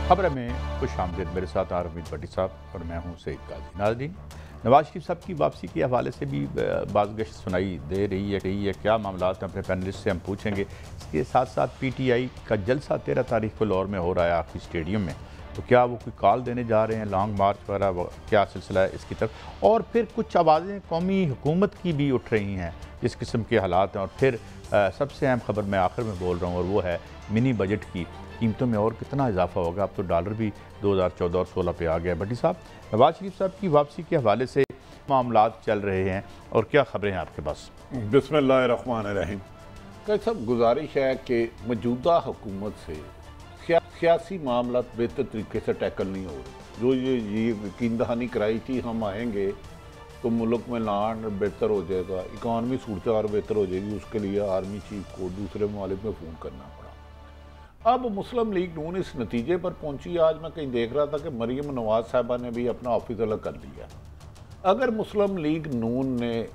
खबर में खुश आमदीद। मेरे साथ आरमीद भट्टी साहब और मैं हूँ सईद काजी। नाज़रीन, नवाज शरीफ साहब की वापसी के हवाले से भी बाज़गश्त सुनाई दे रही है। क्या मामला हैं अपने पैनलिस्ट से हम पूछेंगे। इसके साथ साथ PTI का जलसा 13 तारीख को लाहौर में हो रहा है आखिरी स्टेडियम में, तो क्या वो कोई कॉल देने जा रहे हैं, लॉन्ग मार्च वगैरह, क्या सिलसिला है इसकी तरफ। और फिर कुछ आवाज़ें कौमी हुकूमत की भी उठ रही हैं जिस किस्म के हालात हैं। और फिर सबसे अहम खबर मैं आखिर में बोल रहा हूँ और वो है मिनी बजट की कीमतों में और कितना इजाफा होगा। अब तो डॉलर भी 2014 और 16 पे आ गया। भट्टी साहब, नवाज शरीफ साहब की वापसी के हवाले से मामलात चल रहे हैं और क्या खबरें हैं आपके पास? बिस्मिल्लाहिर्रहमानिर्रहीम। कई सब गुजारिश है कि मौजूदा हुकूमत से सियासी मामला बेहतर तरीके से टैकल नहीं हो रहे। जो ये यकीन दहानी कराई थी हम आएंगे तो मुल्क में लॉ बेहतर हो जाएगा, इकॉनमी सूरत और बेहतर हो जाएगी, उसके लिए आर्मी चीफ को दूसरे ममालिक में फ़ोन करना पड़ा। अब मुस्लिम लीग नून इस नतीजे पर पहुंची। आज मैं कहीं देख रहा था कि मरीम नवाज साहबा ने भी अपना ऑफिस अलग कर लिया। अगर मुस्लिम लीग नून ने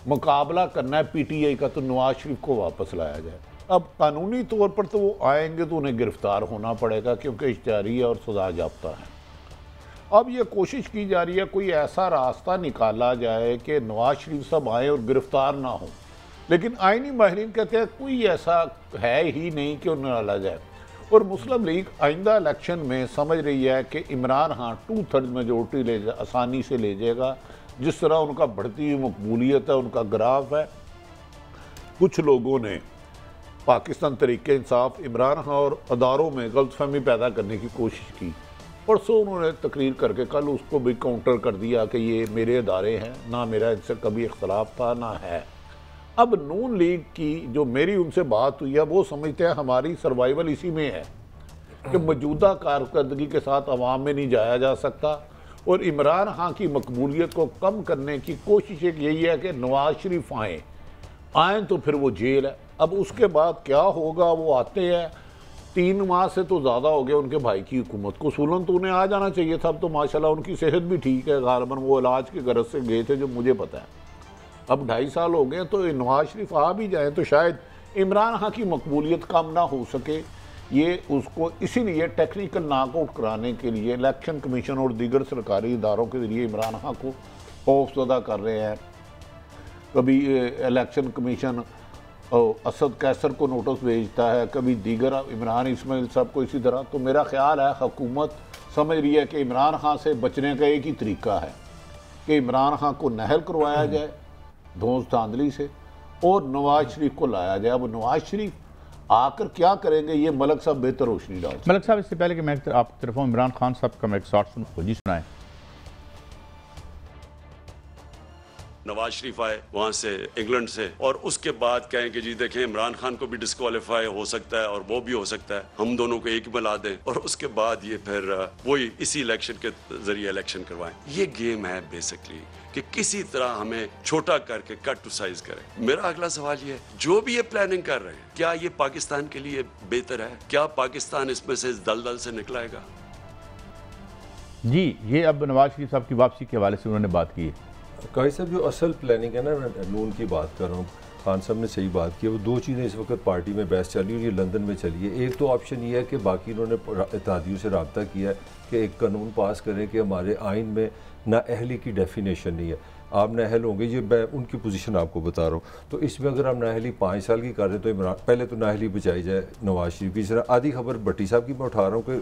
मुकाबला करना है PTI का तो नवाज शरीफ को वापस लाया जाए। अब कानूनी तौर पर तो वो आएंगे तो उन्हें गिरफ्तार होना पड़ेगा क्योंकि इश्तिहारी है और सजा याफ्ता है। अब ये कोशिश की जा रही है कोई ऐसा रास्ता निकाला जाए कि नवाज शरीफ साहब आए और गिरफ्तार ना हो, लेकिन आईनी माहिरीन कहते हैं कोई ऐसा है ही नहीं कि उन्हें डाला जाए। और मुस्लिम लीग आइंदा इलेक्शन में समझ रही है कि इमरान खान 2/3 मेजोरिटी आसानी से ले जाएगा। जिस तरह उनका बढ़ती हुई मकबूलियत है, उनका ग्राफ है। कुछ लोगों ने पाकिस्तान तरीके इंसाफ, इमरान खान और अदारों में गलतफहमी पैदा करने की कोशिश की। परसों उन्होंने तकरीर करके कल उसको भी काउंटर कर दिया कि ये मेरे अदारे हैं, ना मेरा इनसे कभी इख्तलाफ था ना है। अब नून लीग की जो मेरी उनसे बात हुई है वो समझते हैं हमारी सर्वाइवल इसी में है कि मौजूदा कारकर्दगी के साथ अवाम में नहीं जाया जा सकता। और इमरान खान की मकबूलियत को कम करने की कोशिश एक यही है कि नवाज शरीफ आएँ तो फिर वो जेल है। अब उसके बाद क्या होगा, वो आते हैं 3 माह से तो ज़्यादा हो गया उनके भाई की हुकूमत को। सूलन तो उन्हें आ जाना चाहिए था। अब तो माशाल्लाह उनकी सेहत भी ठीक है, गालबन वो इलाज के गरज से गए थे जो मुझे पता है। अब 2.5 साल हो गए तो नवाज शरीफ आ भी जाए तो शायद इमरान खान की मकबूलियत कम ना हो सके। ये उसको इसीलिए टेक्निकल नॉकआउट कराने के लिए इलेक्शन कमीशन और दीगर सरकारी इदारों के ज़रिए इमरान खान को खौफजदा कर रहे हैं। कभी इलेक्शन कमीशन असद कैसर को नोटिस भेजता है, कभी दीगर इमरान इस्माइल साहब को इसी तरह। तो मेरा ख्याल है हुकूमत समझ रही है कि इमरान खान से बचने का एक ही तरीका है कि इमरान खान को नहल करवाया जाए धौंस धांधली से और नवाज शरीफ को लाया जाए। अब नवाज शरीफ आकर क्या करेंगे ये मलक साहब बेहतर रोशनी डाल। मलक साहब, इससे पहले कि मैं आपकी तरफ इमरान खान साहब का मैं एक शॉर्ट जी सुनाएं। नवाज शरीफ आए वहां से इंग्लैंड से और उसके बाद कहें कि जी देखें इमरान खान को भी डिस्क्वालीफाई हो सकता है और वो भी हो सकता है, हम दोनों को एक मिला दें और उसके बाद ये फिर वही इसी इलेक्शन के जरिए इलेक्शन करवाएं। ये गेम है बेसिकली कि किसी तरह हमें छोटा करके कट टू साइज करें। मेरा अगला सवाल ये है, जो भी ये प्लानिंग कर रहे हैं क्या ये पाकिस्तान के लिए बेहतर है? क्या पाकिस्तान इसमें से इस दलदल से निकलाएगा? जी, ये अब नवाज शरीफ साहब की वापसी के हवाले से उन्होंने बात की है। काजी साहब, जो असल प्लानिंग है ना, नून की बात कर रहा हूँ, खान साहब ने सही बात की है। वो 2 चीज़ें इस वक्त पार्टी में बहस चल रही है और ये लंदन में चली है। एक तो ऑप्शन ये है कि बाकी इन्होंने इत्तेहादियों से रब्ता किया है कि एक कानून पास करें कि हमारे आइन में नाअहली की डेफिनेशन नहीं है, आप नाअहल होंगे। ये मैं उनकी पोजीशन आपको बता रहा हूँ। तो इसमें अगर हम नाअहली 5 साल की कर रहे हैं तो इमरान पहले तो नाअहली बचाई जाए नवाज शरीफ की। तरह आधी खबर भट्टी साहब की मैं उठा रहा हूँ कि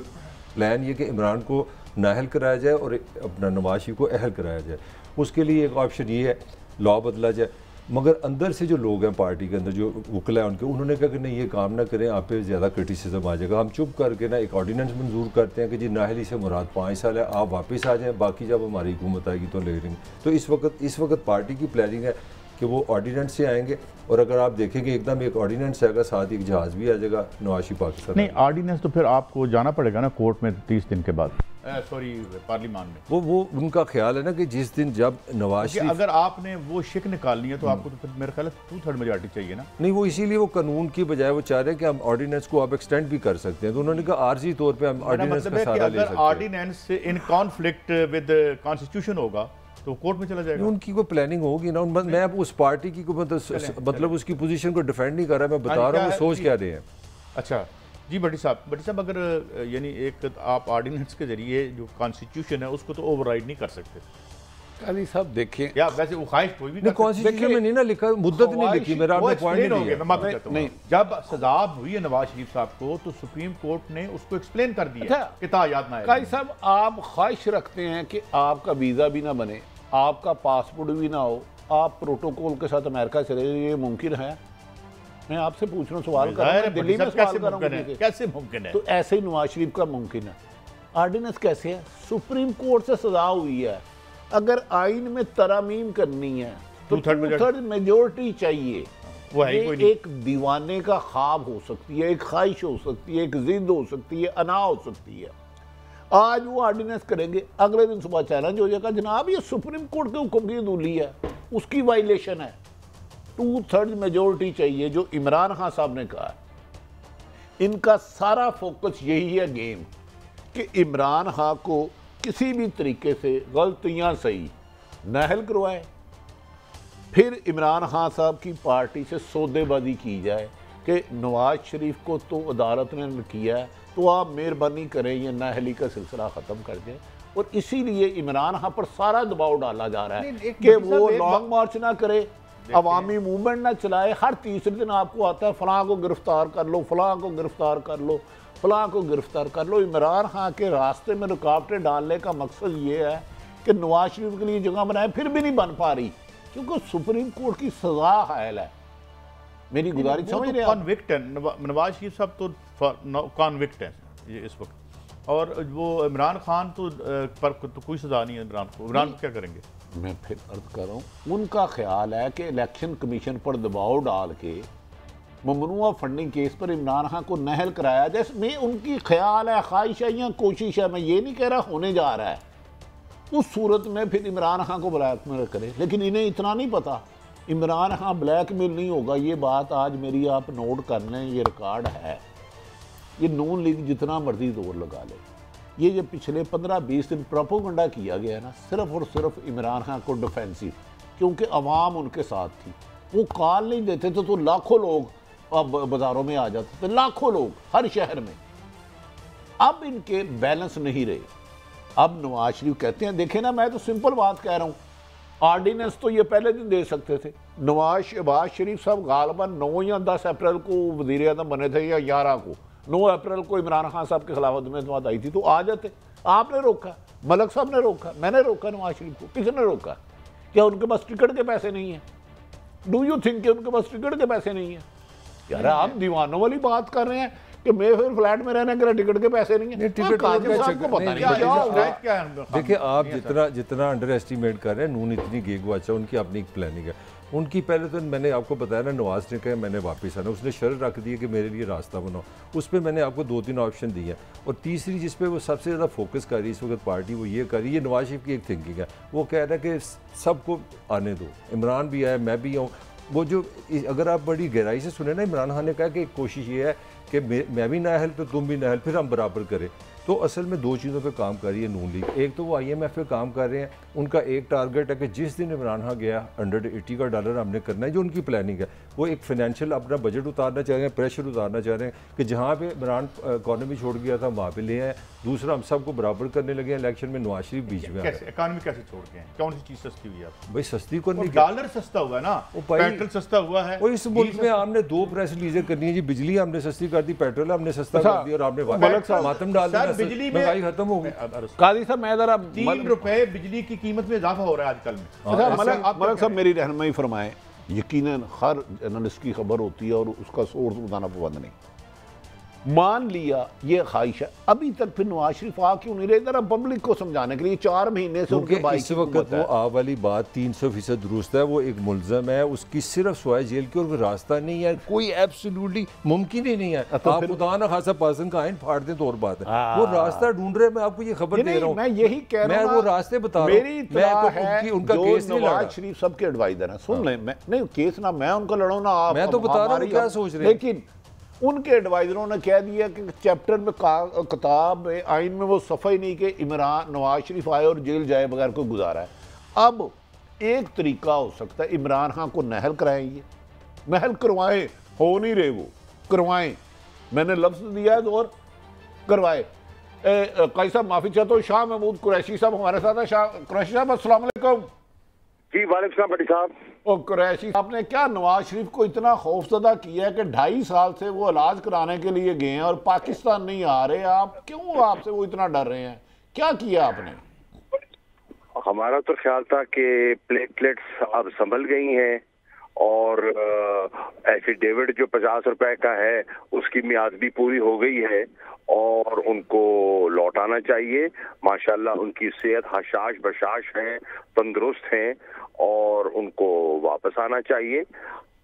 प्लान ये कि इमरान को नाअहल कराया जाए और अपना नवाज शरीफ को अहल कराया जाए। उसके लिए एक ऑप्शन ये है लॉ बदला जाए। मगर अंदर से जो लोग हैं पार्टी के अंदर, जो वकला हैं उनके, उन्होंने कहा कि नहीं ये काम ना करें, आप पे ज़्यादा क्रिटिसिज्म आ जाएगा। हम चुप करके ना एक ऑर्डिनेंस मंजूर करते हैं कि जी नाअहली से मुराद 5 साल है, आप वापस आ जाएं, बाकी जब हमारी हुकूमत आएगी तो ले लेंगे। तो इस वक्त पार्टी की प्लानिंग है कि वो ऑर्डिनेंस से आएंगे और अगर आप देखेंगे एकदम एक ऑर्डिनेंस आएगा, साथ ही एक जहाज़ भी आ जाएगा नवाज शरीफ पाकिस्तान। नहीं, ऑर्डिनेंस तो फिर आपको जाना पड़ेगा ना कोर्ट में 30 दिन के बाद, सॉरी पार्लियामान में। वो उनका ख्याल है ना कि जिस दिन जब नवाज शरीफ, अगर आपने वो शिक निकालनी है तो आपको तो फिर मेरे ख्याल 2/3 मेजॉरिटी चाहिए ना। नहीं, वो इसीलिए वो कानून की बजाय वो चाह रहे हैं कि हम ऑर्डिनेंस को आप एक्सटेंड भी कर सकते हैं। तो उन्होंने कहा आर्जी तौर पे हम ऑर्डिनेंस का सहारा ले सकते हैं। Ordinance in conflict with constitution होगा तो कोर्ट में चला जाएगा। उनकी कोई प्लानिंग होगी ना। मैं उस पार्टी की मतलब उसकी पोजीशन को डिफेंड नहीं कर रहा, मैं बता रहा हूँ वो सोच क्या रहे हैं। अच्छा, जी भट्टी साहब अगर यानी एक आप ऑर्डिनेंस के जरिए जो कॉन्स्टिट्यूशन है उसको तो ओवरराइड नहीं कर सकते। काजी साहब देखिए, या वैसे वो ख्वाहिश कोई भी कॉन्स्टिट्यूशन में नहीं ना लिखा, मुद्दत नहीं लिखी, मेरा आपने पॉइंट नहीं दिया। नहीं, जब सजा हुई है नवाज शरीफ साहब को तो सुप्रीम कोर्ट ने उसको एक्सप्लेन कर दिया कि तायाद ना। काजी साहब आप ख्वाहिश रखते हैं कि आपका वीज़ा भी ना बने, आपका पासपोर्ट भी ना हो, आप प्रोटोकॉल के साथ अमेरिका चले जाइए, ये मुमकिन है? मैं आपसे पूछ रहा हूँ, सवाल कर रहा हूँ, दिल्ली में सवाल कर रहा हूँ, कैसे मुमकिन है? तो ऐसे ही नवाज शरीफ का मुमकिन है। ऑर्डिनेंस कैसे है? सुप्रीम कोर्ट से सजा हुई है, अगर आइन में तरमीम करनी है तो 2/3 मेजोरिटी चाहिए। वो है ये एक दीवाने का ख्वाब हो सकती है, एक ख्वाहिश हो सकती है, एक जिद हो सकती है, अना हो सकती है। आज वो ऑर्डिनेंस करेंगे, अगले दिन सुबह चैलेंज हो जाएगा, जनाब ये सुप्रीम कोर्ट के हुक्म की अदूली है, उसकी वायलेशन है। 2/3 मेजोरिटी चाहिए, जो इमरान खान साहब ने कहा। इनका सारा फोकस यही है गेम, कि इमरान खान को किसी भी तरीके से गलतियां सही नाहल करवाए, फिर इमरान खान साहब की पार्टी से सौदेबाजी की जाए कि नवाज शरीफ को तो अदालत ने किया है, तो आप मेहरबानी करें ये नाहली का सिलसिला ख़त्म कर दें। और इसीलिए इमरान खान पर सारा दबाव डाला जा रहा है कि वो लॉन्ग मार्च ना करे, अवामी मूवमेंट ना चलाए। हर तीसरे दिन आपको आता है फलां को गिरफ्तार कर लो, फलां को गिरफ्तार कर लो, फलां को गिरफ्तार कर लो। इमरान खान के रास्ते में रुकावटें डालने का मकसद ये है कि नवाज शरीफ के लिए जगह बनाए, फिर भी नहीं बन पा रही क्योंकि सुप्रीम कोर्ट की सजा हायल है। मेरी गुजारिश समझ रहे हैं? कॉन्विक्ट है नवाज शरीफ साहब, तो कॉन्विक्ट है ये इस वक्त, और वो इमरान खान तो पर तो कोई सजा नहीं है इमरान को। इमरान क्या करेंगे? मैं फिर अर्ज कर रहा हूँ, उनका ख्याल है कि इलेक्शन कमीशन पर दबाव डाल के ममनुआ फंडिंग केस पर इमरान खान को नहल कराया जाए। मैं उनकी ख्याल है, ख्वाहिश है या कोशिश है, मैं ये नहीं कह रहा होने जा रहा है। उस सूरत में फिर इमरान खान को ब्लैकमेल करे, लेकिन इन्हें इतना नहीं पता इमरान खान ब्लैकमेल नहीं होगा। ये बात आज मेरी आप नोट कर लें, ये रिकॉर्ड है। ये नून लीग जितना मर्जी जोर लगा ले, ये जो पिछले 15-20 दिन प्रोपोगंडा किया गया है ना, सिर्फ और सिर्फ इमरान खान को डिफेंसिव, क्योंकि अवाम उनके साथ थी। वो कॉल नहीं देते थे तो लाखों लोग अब बाजारों में आ जाते थे, लाखों लोग हर शहर में। अब इनके बैलेंस नहीं रहे। अब नवाज शरीफ कहते हैं, देखें ना, मैं तो सिंपल बात कह रहा हूँ, ऑर्डिनेंस तो ये पहले दिन दे सकते थे। शहबाज शरीफ साहब गालबन 9 या 10 अप्रैल को वज़ीर आज़म बने थे, या 11 को, 9 अप्रैल को इमरान खान साहब के खिलाफ अदम आई थी, तो आ जाते। आपने रोका, मलक साहब ने रोका, मैंने रोका नवाज शरीफ को। किसने रोका? क्या उनके पास टिकट के पैसे नहीं है? डू यू थिंक कि उनके पास टिकट के पैसे नहीं है? यार आप दीवानों वाली बात कर रहे हैं कि मैं फिर फ्लैट में रहने के टिकट के पैसे नहीं है। टिकट को पता नहीं। देखिए, आप जितना अंडर एस्टिमेट कर रहे हैं, नून इतनी गेगवाचा, उनकी अपनी एक प्लानिंग है। उनकी पहले तो मैंने आपको बताया ना, नवाज ने कहा मैंने वापस आना, उसने शर्त रख दी है कि मेरे लिए रास्ता बनाओ। उस पर मैंने आपको 2-3 ऑप्शन दिए हैं, और तीसरी जिस पे वो सबसे ज़्यादा फोकस कर रही है इस वक्त पार्टी, वो ये कर रही है, नवाज शरीफ की एक थिंकिंग है। वो कह रहा है कि सबको आने दो, इमरान भी आए, मैं भी आऊँ। वो जो अगर आप बड़ी गहराई से सुने ना, इमरान खान ने कहा कि कोशिश ये है कि मैं भी नाअहल तो तुम भी नाअहल, फिर हम बराबर करें। तो असल में 2 चीज़ों पे काम कर रही है नून लीग। एक तो वो IMF पे काम कर रहे हैं, उनका एक टारगेट है कि जिस दिन इमरान खान गया $180 का डॉलर हमने करना है, जो उनकी प्लानिंग है। वो एक फाइनेंशियल अपना बजट उतारना चाह रहे हैं, प्रेशर उतारना चाह रहे हैं कि जहाँ पे इमरान इकॉनमी छोड़ गया था वहाँ पे ले आए। दूसरा, हम सबको बराबर करने लगे हैं, इलेक्शन में नवाज शरीफ बीच में। इकॉनमी कैसे छोड़ गए? कौन सी चीज़ सस्ती हुई है? भाई सस्ती को नहीं, डॉलर सस्ता हुआ है ना, पेट्रोल सस्ता हुआ है। और इस मुल्क में हमने 2 प्रेस रिलीजें करनी है जी, बिजली हमने सस्ती कर दी, पेट्रोल हमने सस्ता कर दिया, और आपने मातम डाल दिया, बिजली महंगाई खत्म हो गई। काजी साहब, मैं जरा ₹3 बिजली की कीमत में इजाफा हो रहा है आजकल में। मलक साहब मेरी रहनुमाई फरमाएं। यकीनन हर जर्नलिस्ट की खबर होती है और उसका सोर्स बताना पाबंद नहीं। मान लिया ये ख्वाहिश है, अभी तक फिर नवाज शरीफ आ क्यों नहीं रहे? जरा पब्लिक को समझाने के लिए 4 महीने से उनके भाई इस वक्त वो आ वाली बात 300% दुरुस्त है। वो एक मुल्ज़म है, उसकी सिर्फ सवाए जेल की और कोई रास्ता नहीं है, कोई एब्सोल्युटली मुमकिन ही नहीं है। आप खुदा ना खासा पर्सन का आइन फाड़ दें तो और बात है, वो रास्ता ढूंढ रहे हैं। मैं आपको ये खबर दे रहा हूँ, मैं यही कह रहा हूँ, मैं वो रास्ते बता रहा हूँ। उनका केस नवाज शरीफ सबके एडवाइजर हैं, सुन लें, मैं नहीं केस ना मैं उनका लड़ूँ ना आप, मैं तो बता रहा हूँ क्या सोच रहे हैं। लेकिन उनके एडवाइजरों ने कह दिया कि चैप्टर में किताब में आइन में वो सफ़ा ही नहीं कि इमरान नवाज शरीफ आए और जेल जाए बगैर कोई गुजारा है। अब एक तरीका हो सकता है, इमरान खान को नहल कराएं, ये नहल करवाएं, हो नहीं रहे वो करवाएं, मैंने लफ्ज दिया है तो और करवाए। काजी साहब माफी चाहता हूँ, शाह महमूद कुरैशी साहब हमारे साथ है। कुरैशी साहब अस्सलाम वालेकुम। जी वालेकुम सलाम भट्टी साहब। और कुरैशी साहब ने क्या नवाज शरीफ को इतना खौफजदा किया है कि 2.5 साल से वो इलाज कराने के लिए गए हैं और पाकिस्तान नहीं आ रहे। आप क्यों, आपसे वो इतना डर रहे हैं, क्या किया आपने? हमारा तो ख्याल था कि प्लेटलेट्स अब संभल गई हैं और एफिडेविट जो 50 रुपए का है उसकी मियाद भी पूरी हो गई है और उनको लौटाना चाहिए। माशाल्लाह उनकी सेहत हशाश बशाश है, तंदुरुस्त हैं और उनको वापस आना चाहिए।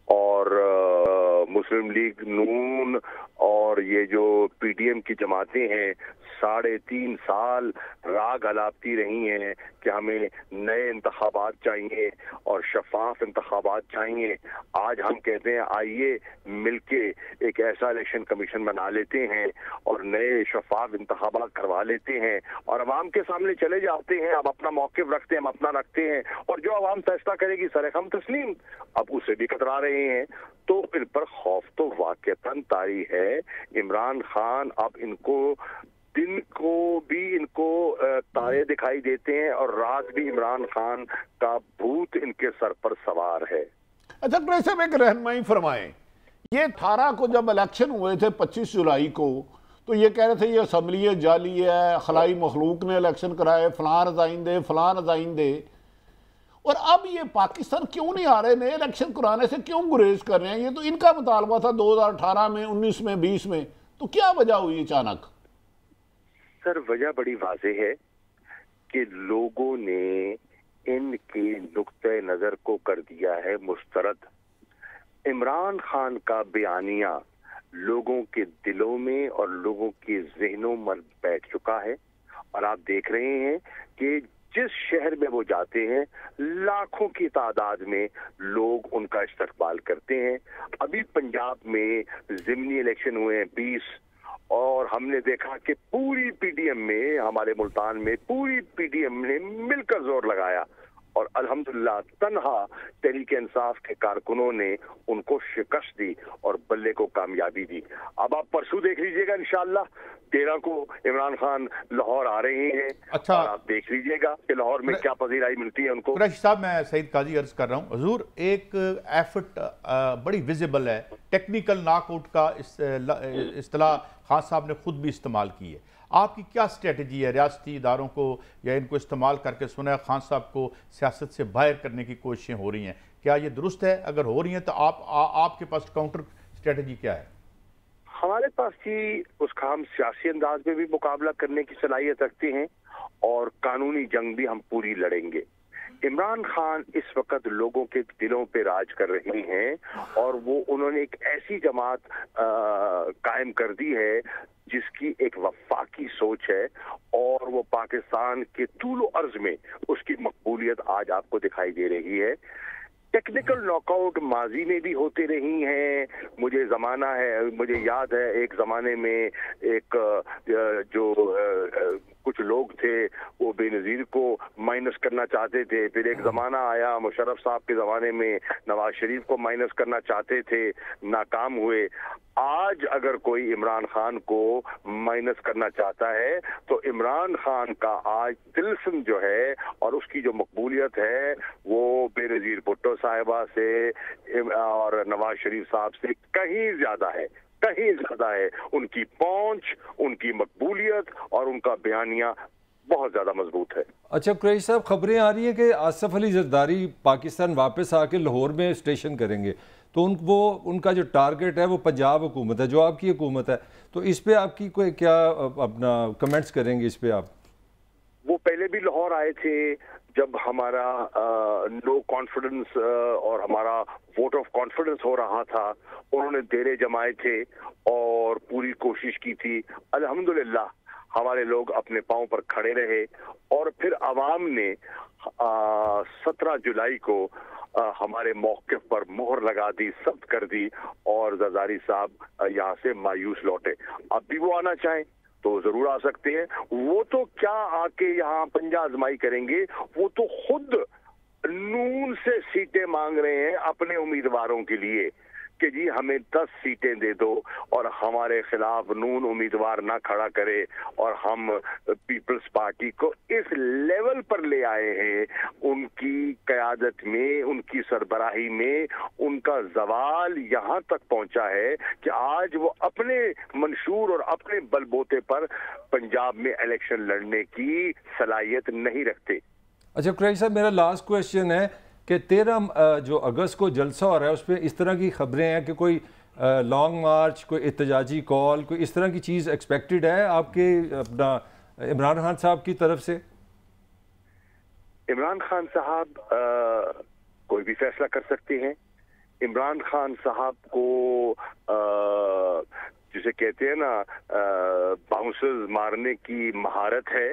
और मुस्लिम लीग नून और ये जो पीडीएम की जमातें हैं 3.5 साल राग अलापती रही हैं कि हमें नए इंतखाबात चाहिए और शफाफ इंतखाबात चाहिए। आज हम कहते हैं आइए मिलके एक ऐसा इलेक्शन कमीशन बना लेते हैं और नए शफाफ इंतखाबात करवा लेते हैं और अवाम के सामने चले जाते हैं। अब अपना मौक़िफ़ रखते हैं, हम अपना रखते हैं और जो अवाम फैसला करेगी सरे हम तस्लीम। अब उसे भी कतरा रहे हैं तो इन पर खौफ तो वाक़तन तारी है। इमरान खान अब इनको दिन को भी इनको तारे दिखाई देते हैं और रात भी इमरान खान का भूत इनके सर पर सवार है। अच्छा कुरैशी साहब एक रहनुमाई फरमाएं, ये 18 को जब इलेक्शन हुए थे 25 जुलाई को तो ये कह रहे थे ये असम्बली जाली है, खलाई मखलूक ने इलेक्शन कराए, फलां रिजाइन दे फलां रिजाइन दे। और अब ये पाकिस्तान क्यों नहीं आ रहे, नए इलेक्शन कराने से क्यों गुरेज कर रहे हैं? ये तो इनका मुतालबा था 2018 में, 19 में, 20 में, तो क्या वजह हुई अचानक? सर वजह बड़ी वाज़ेह है कि लोगों ने इनके नुक्ते नज़र को कर दिया है मुस्तरद। इमरान खान का बयानिया लोगों के दिलों में और लोगों के जहनों में बैठ चुका है और आप देख रहे हैं कि जिस शहर में वो जाते हैं लाखों की तादाद में लोग उनका इस्तकबाल करते हैं। अभी पंजाब में ज़िमनी इलेक्शन हुए हैं 20 और हमने देखा कि पूरी पीडीएम में, हमारे मुल्तान में पूरी पीडीएम ने मिलकर जोर लगाया और अल्हम्दुलिल्लाह तन्हा तहरीक इंसाफ के कारकुनों ने उनको शिकस्त दी और बल्ले को कामयाबी दी। अब आप परसों देख लीजिएगा इंशाअल्लाह 13 को इमरान खान लाहौर आ रहे हैं। अच्छा, और आप देख लीजिएगा कि लाहौर में क्या पजीराई मिलती है उनको। कुरैशी साहब मैं सईद काजी अर्ज कर रहा हूँ, हुजूर एक एफर्ट बड़ी विजिबल है, टेक्निकल नॉकआउट का इस्तेलाह खान साहब ने खुद भी इस्तेमाल की है। आपकी क्या स्ट्रेटजी है रियासती इदारों को या इनको इस्तेमाल करके सुना खान साहब को सियासत से बाहर करने की कोशिशें हो रही हैं, क्या ये दुरुस्त है? अगर हो रही हैं तो आपके पास काउंटर स्ट्रेटजी क्या है? हमारे पास ही उसका हम सियासी अंदाज में भी मुकाबला करने की सलाहियत रखते हैं और कानूनी जंग भी हम पूरी लड़ेंगे। इमरान खान इस वक्त लोगों के दिलों पे राज कर रहे हैं और वो उन्होंने एक ऐसी जमात कायम कर दी है जिसकी एक वफाकी सोच है और वो पाकिस्तान के तूलो अर्ज में उसकी मकबूलियत आज आपको दिखाई दे रही है। टेक्निकल नॉकआउट माजी में भी होते रही हैं। मुझे याद है एक जमाने में एक जो कुछ लोग थे वो बेनजीर को माइनस करना चाहते थे, फिर एक जमाना आया मुशर्रफ साहब के जमाने में नवाज शरीफ को माइनस करना चाहते थे, नाकाम हुए। आज अगर कोई इमरान खान को माइनस करना चाहता है तो इमरान खान का आज तिलस्म जो है और उसकी जो मकबूलियत है वो बेनजीर भुट्टो साहिबा से और नवाज शरीफ साहब से कहीं ज्यादा है। उनकी पहुंच, उनकी मकबूलियत और उनका बयानिया बहुत ज्यादा मजबूत है। अच्छा कुरैशी साहब, खबरें आ रही हैं कि आसिफ अली जरदारी पाकिस्तान वापस आके लाहौर में स्टेशन करेंगे, तो उनका जो टारगेट है वो पंजाब हुकूमत है जो आपकी हुकूमत है, तो इस पे आपकी कोई क्या अपना कमेंट्स करेंगे इस पे आप? वो पहले भी लाहौर आए थे जब हमारा नो कॉन्फिडेंस और हमारा वोट ऑफ कॉन्फिडेंस हो रहा था, उन्होंने डेरे जमाए थे और पूरी कोशिश की थी। अल्हम्दुलिल्लाह हमारे लोग अपने पांव पर खड़े रहे और फिर अवाम ने 17 जुलाई को हमारे मौक़िफ़ पर मोहर लगा दी, सख्त कर दी और जरदारी साहब यहाँ से मायूस लौटे। अब भी वो आना चाहें तो जरूर आ सकते हैं। वो तो क्या आके यहाँ पंजा आजमाई करेंगे, वो तो खुद नून से सीटें मांग रहे हैं अपने उम्मीदवारों के लिए। कि जी हमें 10 सीटें दे दो और हमारे खिलाफ नून उम्मीदवार ना खड़ा करे और हम पीपल्स पार्टी को इस लेवल पर ले आए हैं। उनकी क़यादत में, उनकी सरबराही में उनका जवाल यहाँ तक पहुंचा है कि आज वो अपने मंशूर और अपने बलबूते पर पंजाब में इलेक्शन लड़ने की सलाहियत नहीं रखते। अच्छा कुरैशी साहब, मेरा लास्ट क्वेश्चन है कि 13 जो अगस्त को जलसा हो रहा है उस पर इस तरह की खबरें हैं कि कोई लॉन्ग मार्च, कोई एहतजाजी कॉल, कोई इस तरह की चीज़ एक्सपेक्टेड है आपके अपना इमरान खान साहब की तरफ से? इमरान खान साहब कोई भी फैसला कर सकते हैं। इमरान खान साहब को जिसे कहते हैं ना बाउंसर्स मारने की महारत है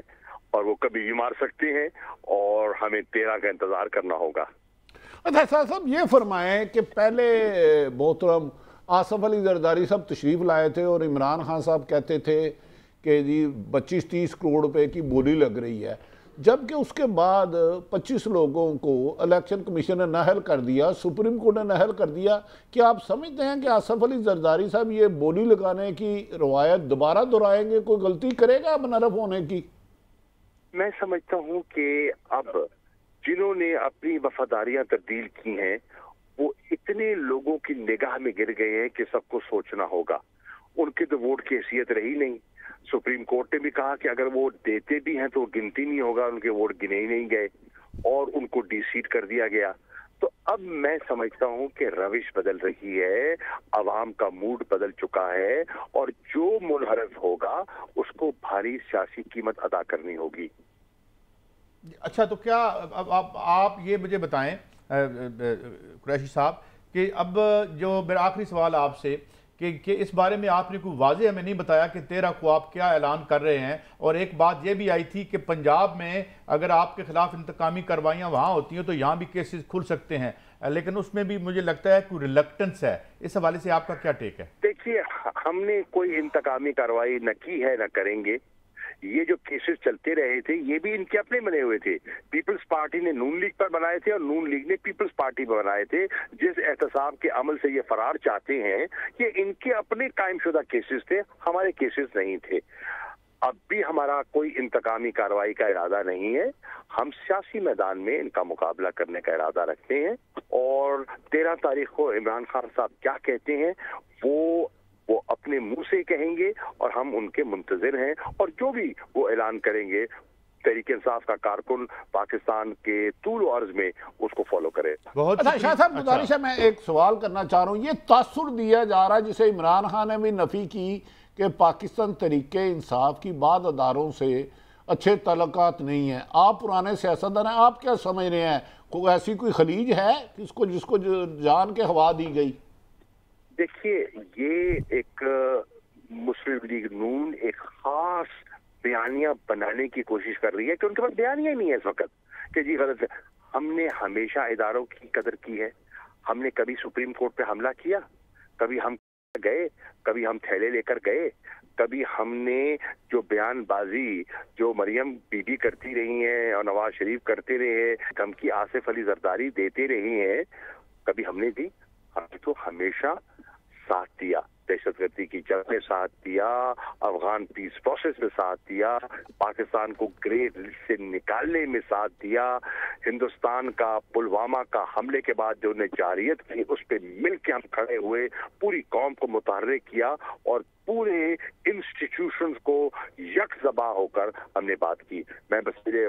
और वो कभी भी मार सकते हैं और हमें 13 का इंतजार करना होगा। अच्छा साहब, ये फरमाएं कि पहले मोहतरम आसफ अली जरदारी साहब तशरीफ लाए थे और इमरान खान साहब कहते थे कि जी 25-30 करोड़ रुपए की बोली लग रही है, जबकि उसके बाद 25 लोगों को इलेक्शन कमीशन ने नाअहल कर दिया, सुप्रीम कोर्ट ने नाअहल कर दिया। क्या आप समझते हैं कि आसफ अली जरदारी साहब ये बोली लगाने की रवायत दोबारा दोहराएंगे? कोई गलती करेगा मुनर्रफ होने की? मैं समझता हूं कि अब जिन्होंने अपनी वफादारियां तब्दील की हैं वो इतने लोगों की निगाह में गिर गए हैं कि सबको सोचना होगा। उनकी तो वोट की हैसियत रही नहीं। सुप्रीम कोर्ट ने भी कहा कि अगर वो देते भी हैं तो वो गिनती नहीं होगा, उनके वोट गिने ही नहीं गए और उनको डिसीट कर दिया गया। तो अब मैं समझता हूं कि रविश बदल रही है, अवाम का मूड बदल चुका है और जो मुनहरफ होगा उसको भारी सियासी कीमत अदा करनी होगी। अच्छा, तो क्या अब आप ये मुझे बताएं कुरैशी साहब कि अब जो मेरा आखिरी सवाल आपसे कि इस बारे में आपने कोई वाज़ेह हमें नहीं बताया कि 13 को आप क्या ऐलान कर रहे हैं। और एक बात ये भी आई थी कि पंजाब में अगर आपके खिलाफ इंतकामी कार्रवाइयाँ वहाँ होती हैं तो यहाँ भी केसेस खुल सकते हैं, लेकिन उसमें भी मुझे लगता है कोई रिलक्टेंस है। इस हवाले से आपका क्या टेक है? देखिए, हमने कोई इंतकामी कार्रवाई न की है न करेंगे। ये जो केसेस चलते रहे थे ये भी इनके अपने बने हुए थे। पीपल्स पार्टी ने नून लीग पर बनाए थे और नून लीग ने पीपल्स पार्टी पर बनाए थे। जिस एहतसाब के अमल से ये फरार चाहते हैं ये इनके अपने कायमशुदा केसेस थे, हमारे केसेस नहीं थे। अब भी हमारा कोई इंतकामी कार्रवाई का इरादा नहीं है। हम सियासी मैदान में इनका मुकाबला करने का इरादा रखते हैं और 13 तारीख को इमरान खान साहब क्या कहते हैं वो अपने मुंह से कहेंगे और हम उनके मुंतजिर हैं और जो भी वो ऐलान करेंगे तहरीक-ए-इंसाफ का कारकुन पाकिस्तान के तूल अर्ज में उसको फॉलो करे। बहुत अच्छा शाह साहब, गुजारिश है, मैं एक सवाल करना चाह रहा हूँ। ये तासुर दिया जा रहा है जिसे इमरान खान ने भी नफी की कि पाकिस्तान तहरीक-ए-इंसाफ की बाद अदारों से अच्छे तल्लुकात नहीं है। आप पुराने सियासतदान हैं, आप क्या समझ रहे हैं? कोई ऐसी कोई खलीज है जिसको जान के हवा दी गई? देखिए, ये एक मुस्लिम लीग नून एक खास बयानिया बनाने की कोशिश कर रही है कि उनके पास बयानिया नहीं है इस वक्त कि जी गलत है। हमने हमेशा इदारों की कदर की है। हमने कभी सुप्रीम कोर्ट पे हमला किया, कभी हम गए, कभी हम थैले लेकर गए, कभी हमने जो बयानबाजी जो मरियम बीबी करती रही हैं और नवाज शरीफ करते रहे, धमकी आसिफ अली जरदारी देते रहे हैं, कभी हमने दी? हमने तो हमेशा साथ दिया, दहशतगर्दी की जंग में साथ दिया, अफगान पीस प्रोसेस में साथ दिया, पाकिस्तान को ग्रे लिस्ट से निकालने में साथ दिया, हिंदुस्तान का पुलवामा का हमले के बाद जो उन्हें जारियत की उस पर मिल के हम खड़े हुए, पूरी कौम को मुतहर्रिक किया और पूरे इंस्टीट्यूशंस को यकजबा होकर हमने बात की। मैं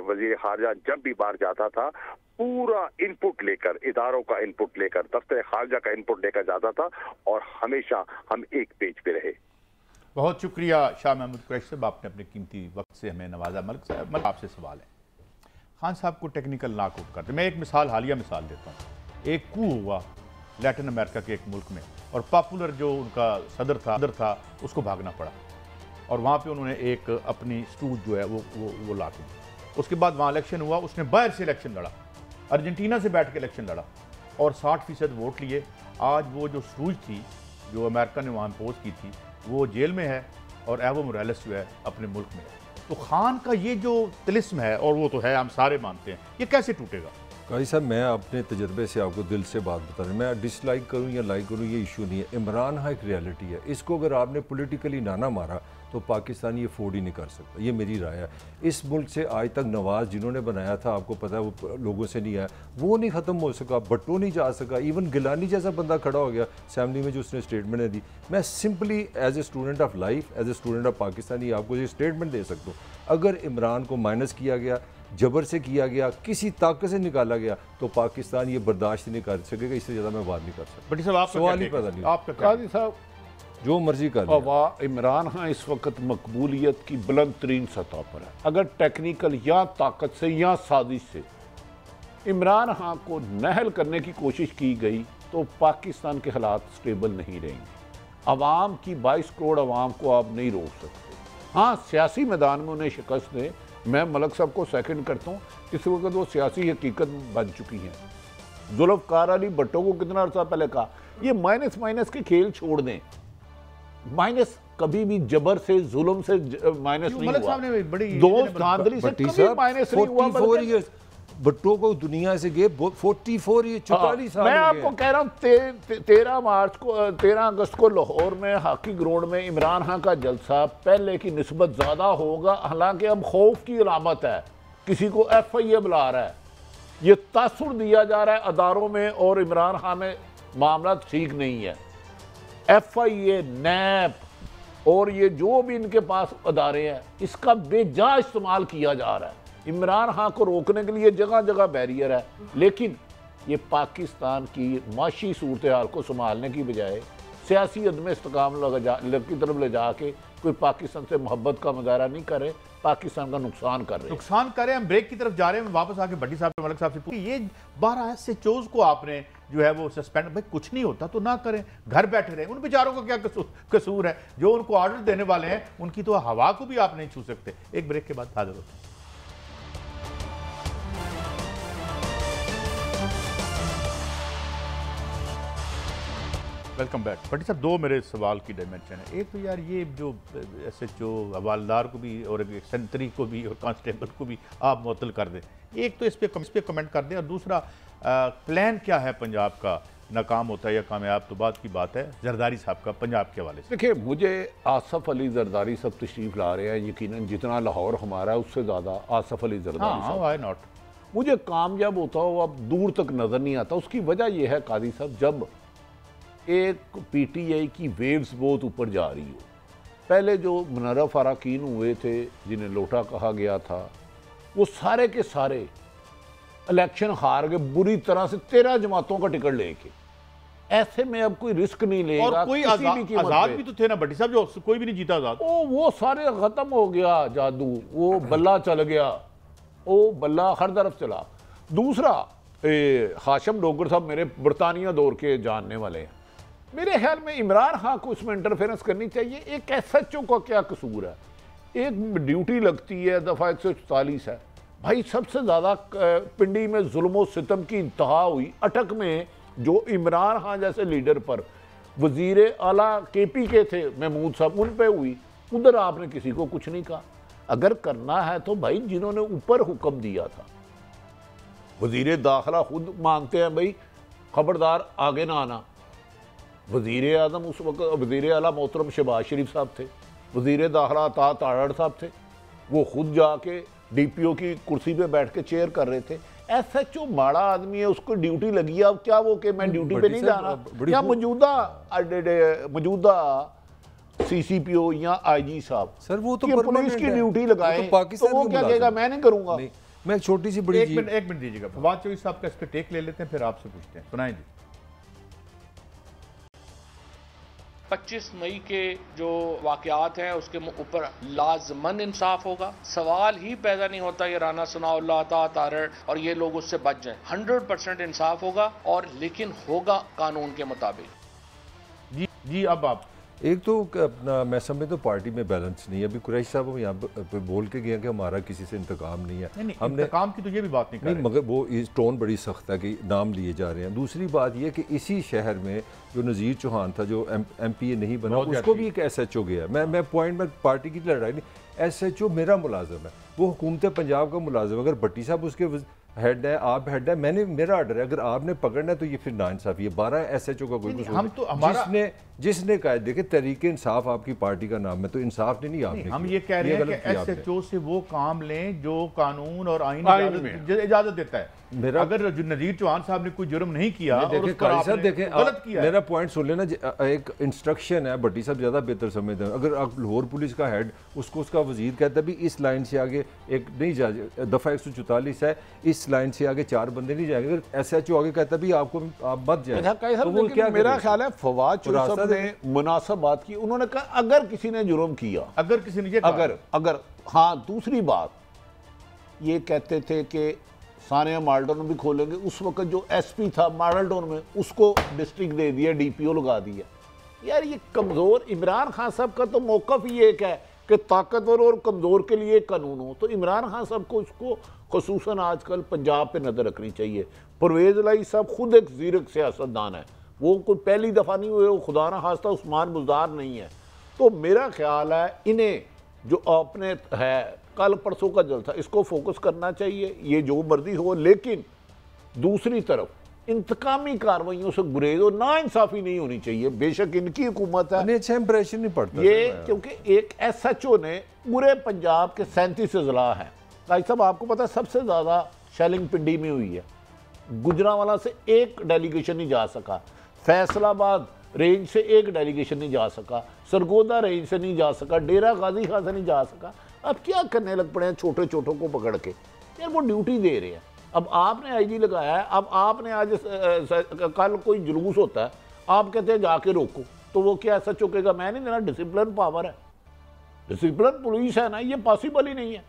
वजीर खारजा जब भी बाहर जाता था पूरा इनपुट लेकर, इदारों का इनपुट लेकर, दफ्तर खारजा का इनपुट लेकर जाता था और हमेशा हम एक पेज पे रहे। बहुत शुक्रिया शाह महमूद कुरैशी साहब, आपने अपने कीमती वक्त से हमें नवाजा। मलिक साहब, आपसे सवाल है, खान साहब को टेक्निकल नॉकआउट करते। मैं एक हालिया मिसाल देता हूँ। एक कू हुआ लैटिन अमेरिका के एक मुल्क में और पॉपुलर जो उनका सदर था उसको भागना पड़ा और वहाँ पे उन्होंने एक अपनी स्टूज जो है वो ला दी। उसके बाद वहाँ इलेक्शन हुआ, उसने बाहर से इलेक्शन लड़ा, अर्जेंटीना से बैठ के इलेक्शन लड़ा और 60% वोट लिए। आज वो जो स्टूज थी जो अमेरिका ने वहाँ इम्पोज की थी वो जेल में है और एवो मोरालेस जो है अपने मुल्क में है। तो खान का ये जो तिलिस्म है, और वो तो है, हम सारे मानते हैं, ये कैसे टूटेगा? काजी साहब, मैं अपने तजर्बे से आपको दिल से बात बता रहा हूँ। मैं डिसलाइक करूँ या लाइक करूँ ये इशू नहीं है। इमरान खान एक रियलिटी है, इसको अगर आपने पॉलिटिकली ना मारा तो पाकिस्तान ये अफोर्ड ही नहीं कर सकता, ये मेरी राय है। इस मुल्क से आज तक नवाज़ जिन्होंने बनाया था, आपको पता है वो लोगों से नहीं आया, वो नहीं ख़त्म हो सका, भट्टो नहीं जा सका, इवन गिलानी जैसा बंदा खड़ा हो गया असेंबली में जो उसने स्टेटमेंट दी। मैं simply as a student of life, as a student of Pakistani आपको ये स्टेटमेंट दे सकता हूँ, अगर इमरान को माइनस किया गया, जबर से किया गया, किसी ताकत से निकाला गया, तो पाकिस्तान ये बर्दाश्त नहीं कर सकेगा। इससे ज़्यादा मैं बात नहीं कर सकता। बट साहब सवाल ही पता नहीं, आपका काजी साहब जो मर्जी कर इमरान खान इस वक्त मकबूलियत की बुलंद तरीन सतह पर है। अगर टेक्निकल या ताकत से या साजिश से इमरान खान को नहल करने की कोशिश की गई तो पाकिस्तान के हालात स्टेबल नहीं रहेंगे। अवाम की 22 करोड़ अवाम को आप नहीं रोक सकते। हाँ, सियासी मैदान में उन्हें शिकस्त दें, मैं मलक साहब को सेकंड करता हूँ। इस वक्त वो सियासी हकीकत बन चुकी हैं। जुल्फ़कार अली भट्टो को कितना अर्सा पहले कहा, ये माइनस माइनस के खेल छोड़ दें। माइनस कभी भी जबर से, जुल्म से माइनस नहीं हुआ। दोस्त धांधली से कभी माइनस नहीं हुआ। 44 इयर्स भट्टो को दुनिया से गए, 44 ये 44 साल। मैं आपको कह रहा हूँ 13 अगस्त को लाहौर में हॉकी ग्राउंड में इमरान खान का जलसा पहले की निस्बत ज़्यादा होगा। हालांकि अब खौफ की अलामत है, किसी को FIA बुला रहा है, ये तासुर दिया जा रहा है अदारों में, और इमरान खान में मामला ठीक नहीं है। FIA, NAP और ये जो भी इनके पास अदारे हैं, इसका बेजा इस्तेमाल किया जा रहा है। इमरान खान को रोकने के लिए जगह जगह बैरियर है, लेकिन ये पाकिस्तान की माशी सूरत हाल को संभालने की बजाय सियासी अदम इस्तेकाम की तरफ ले जाके कोई पाकिस्तान से मोहब्बत का मुजाहरा नहीं करे, पाकिस्तान का नुकसान कर रहे हैं। हम ब्रेक की तरफ जा रहे हैं। वापस आके भट्टी साहब मलिक साहब से पूछिए, ये 12 SHOs को आपने जो है वो सस्पेंड, भाई कुछ नहीं होता तो ना करें, घर बैठे रहें, उन बेचारों का क्या कसूर है? जो उनको ऑर्डर देने वाले हैं उनकी तो हवा को भी आप नहीं छू सकते। एक ब्रेक के बाद हाजिर होते हैं। Welcome back. भट्टी साहब, दो मेरे सवाल की डायमेंशन है। एक तो यार ये जो SHO हवालदार को भी और सेंट्री को भी और कांस्टेबल को भी आप मुअत्तल कर दें, एक तो इस पे कमेंट कर दें, और दूसरा प्लान क्या है पंजाब का, नाकाम होता है या कामयाब तो बात की बात है। जरदारी साहब का पंजाब के हवाले से देखिए, मुझे आसफ अली जरदारी सब तशरीफ ला रहे हैं, यकीनन जितना लाहौर हमारा है उससे ज़्यादा आसफ अली जरदारी साहब। Why not? मुझे कामयाब होता हो अब दूर तक नज़र नहीं आता। उसकी वजह यह है काजी साहब, जब एक PTI की वेव्स बहुत ऊपर जा रही हो, पहले जो मुनर्रफ अरकान हुए थे जिन्हें लोटा कहा गया था, वो सारे के सारे इलेक्शन हार गए बुरी तरह से 13 जमातों का टिकट लेके। ऐसे में अब कोई रिस्क नहीं लेगा। और कोई आजाद भी तो थे ना भट्टी साहब, जो कोई भी नहीं जीता आजाद। वो सारे खत्म हो गया जादू, वो बल्ला चल गया, वो बल्ला हर तरफ चला। दूसरा, हाशिम डोगर साहब मेरे बरतानिया दौर के जानने वाले हैं, मेरे ख्याल में इमरान खान को इसमें इंटरफेरेंस करनी चाहिए। एक SHO का क्या कसूर है? एक ड्यूटी लगती है, दफ़ा 144 है भाई। सबसे ज़्यादा पिंडी में जुल्म सितम की इंतहा हुई अटक में, जो इमरान खान जैसे लीडर पर वज़ीर आला KP के थे महमूद साहब, उन पे हुई। उधर आपने किसी को कुछ नहीं कहा। अगर करना है तो भाई जिन्होंने ऊपर हुक्म दिया था, वज़ीर दाखिला खुद मांगते हैं भाई खबरदार आगे ना आना। वज़ीर आज़म उस वक्त वज़ीर आला मोहतरम शहबाज शरीफ साहब थे, वज़ीर दाखिला अता तारड़ साहब थे, वो खुद जाके DPO की कुर्सी पे बैठ के चेयर कर रहे थे। SHO माड़ा आदमी है, उसको ड्यूटी लगी है, अब क्या वो कि मैं ड्यूटी पे नहीं जाना, या मौजूदा CCPO या IG साहब सर वो तो पुलिस की ड्यूटी लगाए तो वो क्या कहेगा मैं नहीं करूंगा। मैं छोटी सी बड़ी एक मिनट दीजिएगा, फवाद चौधरी साहब का इस पे टेक ले लेते हैं, फिर आपसे पूछते हैं। सुनाएं जी। 25 मई के जो वाकयात हैं उसके ऊपर लाजमन इंसाफ होगा। सवाल ही पैदा नहीं होता ये राना सनाउल्लाह तारड़ और ये लोग उससे बच जाएं। 100% इंसाफ होगा, और लेकिन होगा कानून के मुताबिक। जी अब आप एक तो अपना मैं समझता तो पार्टी में बैलेंस नहीं है। अभी कुरैशी साहब हम यहाँ पे बोल के गए कि हमारा किसी से इंतकाम नहीं है। हमने इंतकाम की तो ये भी बात नहीं कर रहे। मगर वो इस टोन बड़ी सख्त है कि नाम लिए जा रहे हैं। दूसरी बात ये कि इसी शहर में जो नज़ीर चौहान था जो MPA नहीं बना, उसको भी एक SHO गया। मैं पॉइंट में पार्टी की लड़ाई नहीं, SHO मेरा मुलाजम है, वो हुकूमत पंजाब का मुलाजम। अगर भट्टी साहब उसके हेड है, आप हेड है, मैंने मेरा ऑर्डर है, अगर आपने पकड़ना है तो ये फिर नाइंसाफी है। 12 SHO का कोई कसूर हम तो हमारा जिसने कहा, देखे तहरीक इंसाफ आपकी पार्टी का नाम है, तो इंसाफ नहीं आपने हम ये कह रहे हैं कि SHO से वो काम लें जो कानून और आईन इजाजत देता है। मेरा अगर नजीर चौहान साहब ने कोई जुर्म नहीं किया और उस पर आपने गलत किया, मेरा पॉइंट सुन लेना, एक इंस्ट्रक्शन है, भट्टी साहब ज्यादा बेहतर समझते हैं। अगर आप लाहौर पुलिस का हेड उसको उसका वजीर कहता है भी इस लाइन से आगे एक नहीं जा, दफा 144 है, इस लाइन से आगे 4 बंदे नहीं जाएंगे, अगर SHO आगे कहता भी आपको आप मत जाए, तो वो क्या? मेरा ख्याल है फवाद चौधरी ने मुनासिब बात की। उन्होंने कहा अगर किसी ने जुर्म किया, अगर किसी ने अगर हाँ, दूसरी बात ये कहते थे कि सानिया माल्डोन भी खोलेंगे। उस वक्त जो SP था माल्डोन में, उसको डिस्ट्रिक्ट दे दिया, DPO लगा दिया। यार ये कमज़ोर इमरान खान साहब का तो मौक़िफ़ ही एक है कि ताकतवर और कमज़ोर के लिए कानून हो, तो इमरान खान साहब को इसको ख़ुसूसन आजकल पंजाब पे नज़र रखनी चाहिए। परवेज़ इलाही साहब खुद एक ज़ीरक सियासतदान है, वो कोई पहली दफ़ा नहीं हुए, वो खुदा ना खास्ता उस्मान बुज़दार नहीं है। तो मेरा ख्याल है इन्हें जो आपने है कल परसों का जलसा, इसको फोकस करना चाहिए, ये जो मर्जी हो, लेकिन दूसरी तरफ इंतकामी कार्रवाइयों से गुरेज और ना इंसाफी नहीं होनी चाहिए। बेशक इनकी हुकूमत है, अच्छा इंप्रेशन नहीं पड़ता ये क्योंकि एक SHO ने पूरे पंजाब के 37 अजला हैं। भाई साहब आपको पता है सबसे ज़्यादा शेलिंग पिंडी में हुई है, गुजरांवाला से एक डेलीगेशन नहीं जा सका, फैसलाबाद रेंज से एक डेलीगेशन नहीं जा सका, सरगोदा रेंज से नहीं जा सका, डेरा गाजी खां से नहीं जा सका। अब क्या करने लग पड़े हैं छोटे छोटों को पकड़ के? यार वो ड्यूटी दे रहे हैं। अब आपने IG लगाया है, अब आपने आज कल कोई जुलूस होता है, आप कहते हैं जाके रोको, तो वो क्या SHO कहेगा मैं नहीं देना? डिसिप्लिन पावर है, डिसिप्लिन पुलिस है ना, ये पॉसिबल ही नहीं है।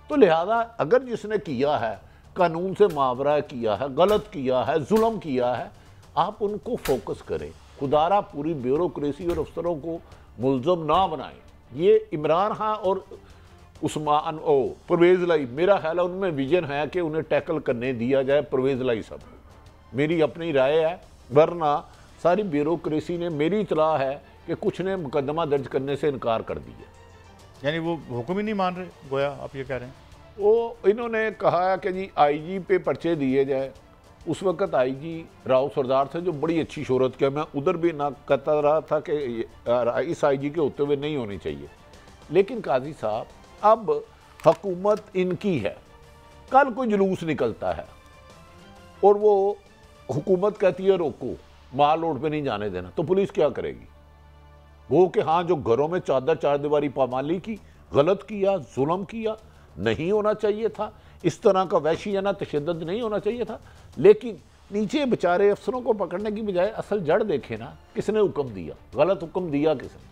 तो लिहाजा अगर जिसने किया है, कानून से मावरा किया है, गलत किया है, जुल्म किया है, आप उनको फोकस करें। खुदारा पूरी ब्यूरोक्रेसी और अफसरों को मुल्ज़म ना बनाएं। ये इमरान खान और उस्मान परवेज़ इलाही, मेरा ख्याल है उनमें विजन है कि उन्हें टैकल करने दिया जाए परवेज़ इलाही साहब को, मेरी अपनी राय है। वरना सारी ब्यूरोक्रेसी ने, मेरी इतला है कि कुछ ने मुकदमा दर्ज करने से इनकार कर दिया, यानी वो हुक्म ही नहीं मान रहे, गोया आप ये कह रहे हैं। वो इन्होंने कहा कि जी IG पे पर्चे दिए जाए। उस वक्त IG राव सरदार थे जो बड़ी अच्छी शोहरत के, मैं उधर भी ना कहता रहा था कि इस IG के होते हुए नहीं होनी चाहिए, लेकिन काजी साहब अब हुकूमत इनकी है, कल कोई जुलूस निकलता है और वो हुकूमत कहती है रोको, माल रोड पे नहीं जाने देना, तो पुलिस क्या करेगी? वो कि हाँ जो घरों में चादर चार दीवारी पामाली की, गलत किया, जुल्म किया, नहीं होना चाहिए था, इस तरह का वहशियाना तशद्दुद नहीं होना चाहिए था। लेकिन नीचे बेचारे अफसरों को पकड़ने की बजाय असल जड़ देखे ना, किसने हुक्म दिया, गलत हुक्म दिया किसने।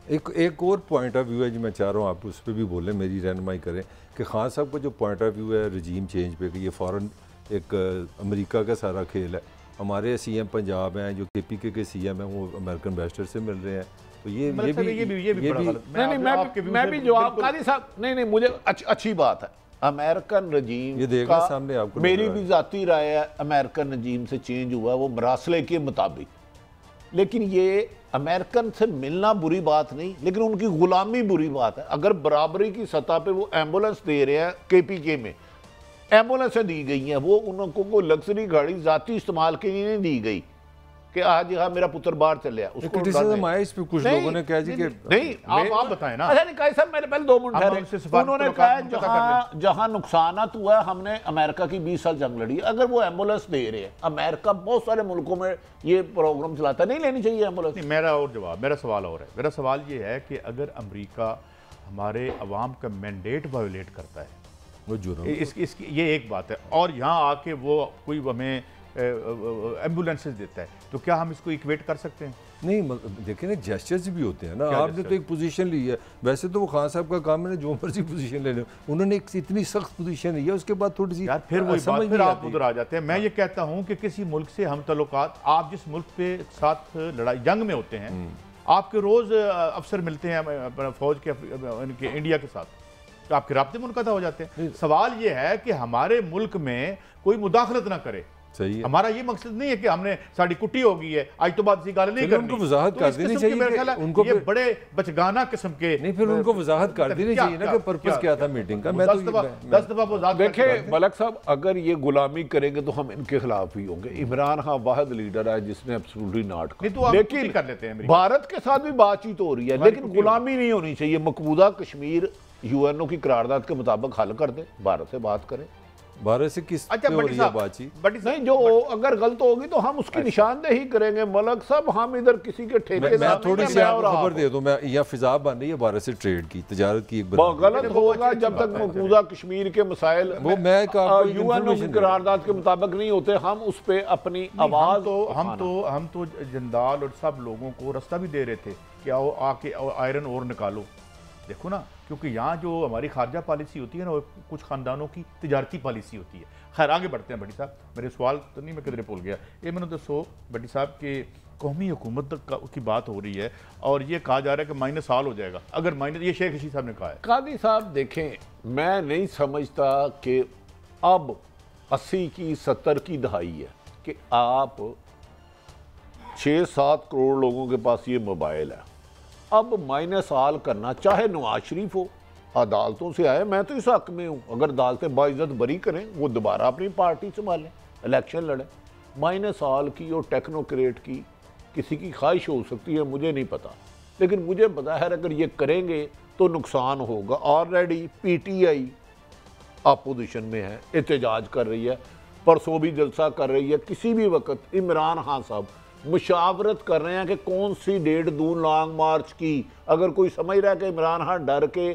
एक और पॉइंट ऑफ व्यू है जी, मैं चाह रहा हूँ आप उस पर भी बोलें, मेरी रहनुमाई करें कि खान साहब का जो पॉइंट ऑफ व्यू है रजीम चेंज पे कि ये फ़ौरन एक अमेरिका का सारा खेल है। हमारे CM पंजाब हैं जो KPK के CM हैं, वो अमेरिकन एम्बेसडर से मिल रहे हैं, तो ये भी मैं भी जवाब काजी साहब नहीं, मुझे अच्छी बात है अमेरिकन रजीम ये देगा सामने आपको। मेरी भी ज़ाती राय है, अमेरिकन रजीम से चेंज हुआ है वो मरासले के मुताबिक, लेकिन ये अमेरिकन से मिलना बुरी बात नहीं, लेकिन उनकी गुलामी बुरी बात है। अगर बराबरी की सतह पे वो एम्बुलेंस दे रहे हैं, KPK में एम्बुलेंसें दी गई हैं, वो उनको को लग्जरी गाड़ी ज़ाती इस्तेमाल के लिए नहीं दी गई कि आज यहाँ मेरा पुत्र बाहर चले आया। उसको कुछ लोगों ने कहा जी कि नहीं, आप बताएं ना। अच्छा नहीं कहा साहब, मैंने पहले 2 मिनट ठहरे। उन्होंने कहा जहाँ नुकसानात हुआ, हमने अमेरिका की 20 साल जंग लड़ी, अगर वो एम्बुलेंस दे रहे हैं, अमेरिका बहुत सारे मुल्कों में ये प्रोग्राम चलाता है, नहीं लेनी चाहिए एम्बुलेंस। मेरा सवाल और है, मेरा सवाल ये है कि अगर अमेरिका हमारे अवाम का मैंडेट वायोलेट करता है, वो जुर्म, इसकी ये एक बात है, और यहाँ आके वो कोई हमें एम्बुलेंसेस देता है, तो क्या हम इसको इक्वेट कर सकते हैं? नहीं, देखिए ना, जेस्चर्स भी होते हैं ना। आपने तो एक पोजीशन ली है, वैसे तो वो खान साहब का काम है ना जो मर्जी पोजीशन ले लो, उन्होंने एक इतनी सख्त पोजीशन ली है, उसके बाद थोड़ी सी यार फिर वही बात, फिर आप उधर आ जाते हैं। मैं ये कहता हूँ कि किसी मुल्क से हम तल्लुकात, आप जिस मुल्क के साथ लड़ाई जंग में होते हैं, आपके रोज़ अफसर मिलते हैं फौज के इंडिया के साथ, तो आपके राब्ते मुनक़ता हो जाते हैं। सवाल ये है कि हमारे मुल्क में कोई मुदाखलत ना करे, सही है। हमारा ये मकसद नहीं है कि हमने साड़ी कुट्टी हो गई है आज तो बात गाल नहीं करनी, उनको वजाहत कर देनी चाहिए, उनको ये बड़े बचगाना किस्म के नहीं, फिर उनको वजाहत कर देनी चाहिए ना कि पर्पस क्या था मीटिंग का। मैं 10 दफा वो देखिए मलक साहब, अगर ये गुलामी करेंगे तो हम इनके खिलाफ ही होंगे। इमरान खान वाहिद लीडर है जिसने एब्सोल्युटली नॉट किया, लेकिन कर लेते हैं भारत के साथ भी बातचीत हो रही है, लेकिन गुलामी नहीं होनी चाहिए। मकबूजा कश्मीर यूएनओ की करारदाद के मुताबिक हल कर दे, भारत से बात करें। भारत से किस अच्छा हो रही है बातचीत? नहीं, जो अगर गलत होगी तो हम उसकी निशानदेही करेंगे। मलक साहब, हम इधर किसी के ठेके मैं थोड़ी सी खबर दे दूं, मैं यहाँ फिजा बन रही है भारत से ट्रेड की, तजारत की। एक गलत होगा जब तक मकबूजा कश्मीर के मसाइल यूएनओ की करारदाद के मुताबिक नहीं होते, हम उस पर अपनी आवाज हम तो जंदाल और सब लोगों को रास्ता भी दे रहे थे कि आओ आके आयरन और निकालो। देखो ना, क्योंकि यहाँ जो हमारी खारजा पॉलिसी होती है ना, वो कुछ ख़ानदानों की तिजारती पॉलिसी होती है। खैर आगे बढ़ते हैं। बड़ी साहब, मेरे सवाल तो नहीं, मैं किधरे भूल गया। ये मैंने दसो बड़ी साहब के कौमी हुकूमत की बात हो रही है और ये कहा जा रहा है कि माइनस साल हो जाएगा अगर माइनस, ये शेख रशीद साहब ने कहा है। कादी साहब देखें, मैं नहीं समझता कि अब 80 की 70 की दहाई है कि आप 6-7 करोड़ लोगों के पास ये मोबाइल है। अब माइनस साल करना, चाहे नवाज शरीफ हो, अदालतों से आए, मैं तो इस हक में हूँ, अगर अदालतें बाइज्जत बरी करें, वो दोबारा अपनी पार्टी संभालें, इलेक्शन लड़ें। माइनस साल की और टेक्नोक्रेट की किसी की ख्वाहिश हो सकती है, मुझे नहीं पता, लेकिन मुझे पता है अगर ये करेंगे तो नुकसान होगा। ऑलरेडी PTI अपोजिशन में है, एहतजाज कर रही है, परसों भी जलसा कर रही है। किसी भी वक्त इमरान खान साहब मुशावरत कर रहे हैं कि कौन सी डेट दूं लॉन्ग मार्च की। अगर कोई समझ रहा है कि इमरान खान डर के